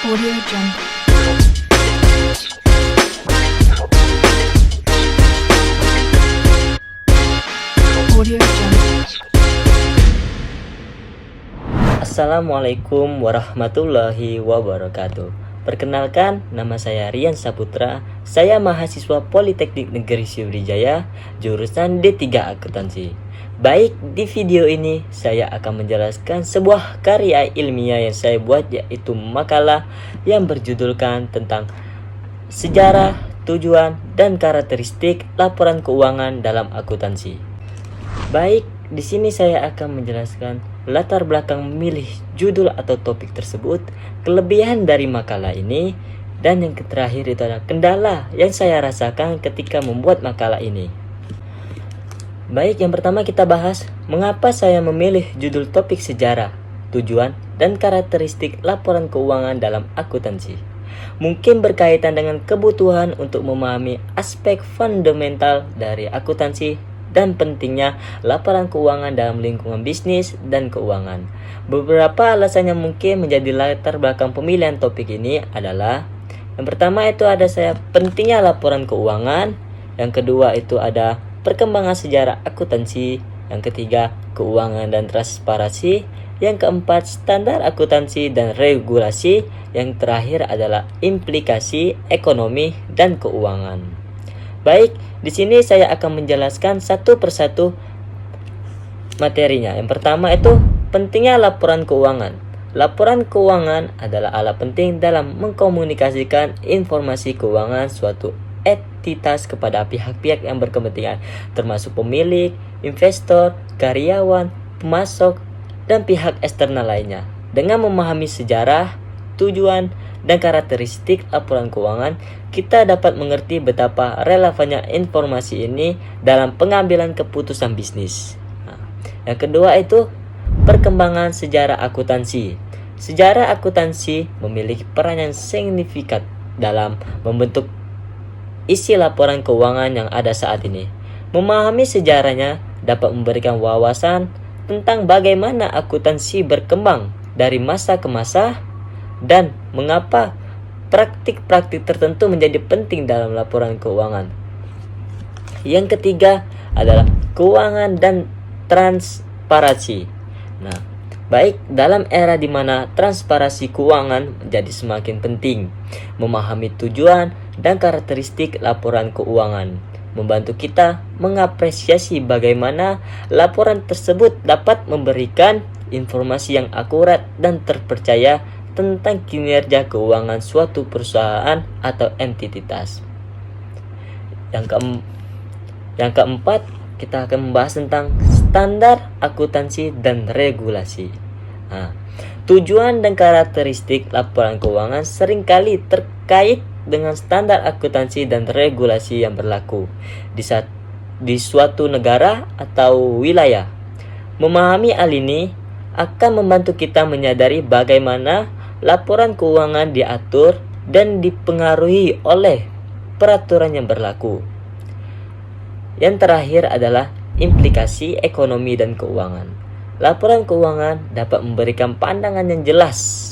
Audio Jungle. Audio Jungle. Assalamualaikum warahmatullahi wabarakatuh. Perkenalkan, nama saya Rian Saputra. Saya mahasiswa Politeknik Negeri Sriwijaya, jurusan D3 Akuntansi. Baik, di video ini saya akan menjelaskan sebuah karya ilmiah yang saya buat, yaitu makalah yang berjudulkan tentang sejarah, tujuan, dan karakteristik laporan keuangan dalam akuntansi. Baik, di sini saya akan menjelaskan latar belakang memilih judul atau topik tersebut, kelebihan dari makalah ini, dan yang terakhir itu adalah kendala yang saya rasakan ketika membuat makalah ini. Baik, yang pertama kita bahas mengapa saya memilih judul topik sejarah, tujuan, dan karakteristik laporan keuangan dalam akuntansi. Mungkin berkaitan dengan kebutuhan untuk memahami aspek fundamental dari akuntansi dan pentingnya laporan keuangan dalam lingkungan bisnis dan keuangan. Beberapa alasan yang mungkin menjadi latar belakang pemilihan topik ini adalah: yang pertama itu ada pentingnya laporan keuangan, yang kedua itu ada perkembangan sejarah akuntansi, yang ketiga keuangan dan transparansi, yang keempat standar akuntansi dan regulasi, yang terakhir adalah implikasi ekonomi dan keuangan. Baik, di sini saya akan menjelaskan satu persatu materinya. Yang pertama itu pentingnya laporan keuangan. Laporan keuangan adalah alat penting dalam mengkomunikasikan informasi keuangan suatu entitas kepada pihak-pihak yang berkepentingan, termasuk pemilik, investor, karyawan, pemasok, dan pihak eksternal lainnya. Dengan memahami sejarah, tujuan, dan karakteristik laporan keuangan, kita dapat mengerti betapa relevannya informasi ini dalam pengambilan keputusan bisnis. Yang kedua itu perkembangan sejarah akuntansi. Sejarah akuntansi memiliki peran yang signifikan dalam membentuk isi laporan keuangan yang ada saat ini. Memahami sejarahnya dapat memberikan wawasan tentang bagaimana akuntansi berkembang dari masa ke masa dan mengapa praktik-praktik tertentu menjadi penting dalam laporan keuangan. Yang ketiga adalah keuangan dan transparansi. Baik, dalam era di mana transparansi keuangan menjadi semakin penting, memahami tujuan dan karakteristik laporan keuangan membantu kita mengapresiasi bagaimana laporan tersebut dapat memberikan informasi yang akurat dan terpercaya tentang kinerja keuangan suatu perusahaan atau entitas. Yang keempat, kita akan membahas tentang standar akuntansi dan regulasi. Tujuan dan karakteristik laporan keuangan seringkali terkait dengan standar akuntansi dan regulasi yang berlaku di suatu negara atau wilayah. Memahami hal ini akan membantu kita menyadari bagaimana laporan keuangan diatur dan dipengaruhi oleh peraturan yang berlaku. Yang terakhir adalah implikasi ekonomi dan keuangan. Laporan keuangan dapat memberikan pandangan yang jelas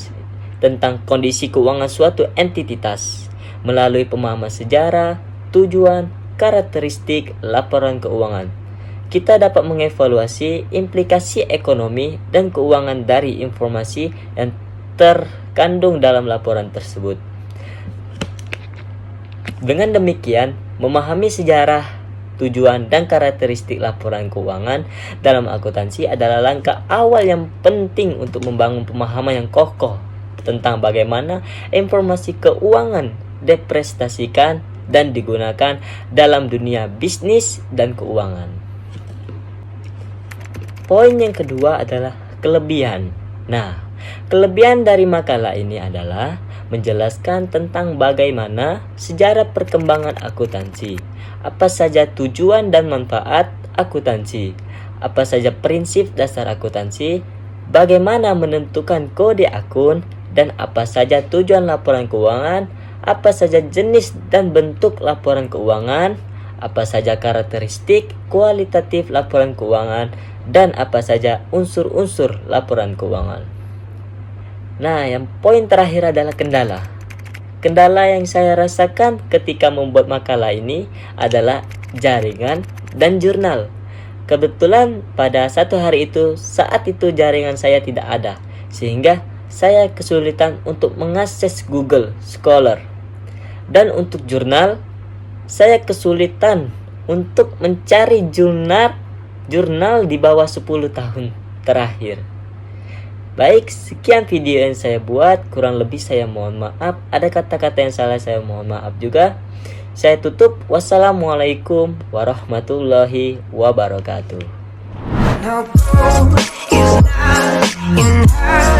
tentang kondisi keuangan suatu entitas melalui pemahaman sejarah, tujuan, karakteristik laporan keuangan. Kita dapat mengevaluasi implikasi ekonomi dan keuangan dari informasi yang terkandung dalam laporan tersebut. Dengan demikian, memahami sejarah, tujuan, dan karakteristik laporan keuangan dalam akuntansi adalah langkah awal yang penting untuk membangun pemahaman yang kokoh tentang bagaimana informasi keuangan dipresentasikan dan digunakan dalam dunia bisnis dan keuangan. Poin yang kedua adalah kelebihan. Kelebihan dari makalah ini adalah menjelaskan tentang bagaimana sejarah perkembangan akuntansi, apa saja tujuan dan manfaat akuntansi, apa saja prinsip dasar akuntansi, bagaimana menentukan kode akun, dan apa saja tujuan laporan keuangan, apa saja jenis dan bentuk laporan keuangan, apa saja karakteristik kualitatif laporan keuangan, dan apa saja unsur-unsur laporan keuangan. Nah, yang poin terakhir adalah kendala. Kendala yang saya rasakan ketika membuat makalah ini adalah jaringan dan jurnal. Kebetulan pada satu hari itu, saat itu jaringan saya tidak ada, sehingga saya kesulitan untuk mengakses Google Scholar. Dan untuk jurnal, saya kesulitan untuk mencari jurnal di bawah 10 tahun terakhir. Baik, sekian video yang saya buat. Kurang lebih saya mohon maaf. Ada kata-kata yang salah, saya mohon maaf juga. Saya tutup. Wassalamualaikum warahmatullahi wabarakatuh. No, it's not enough.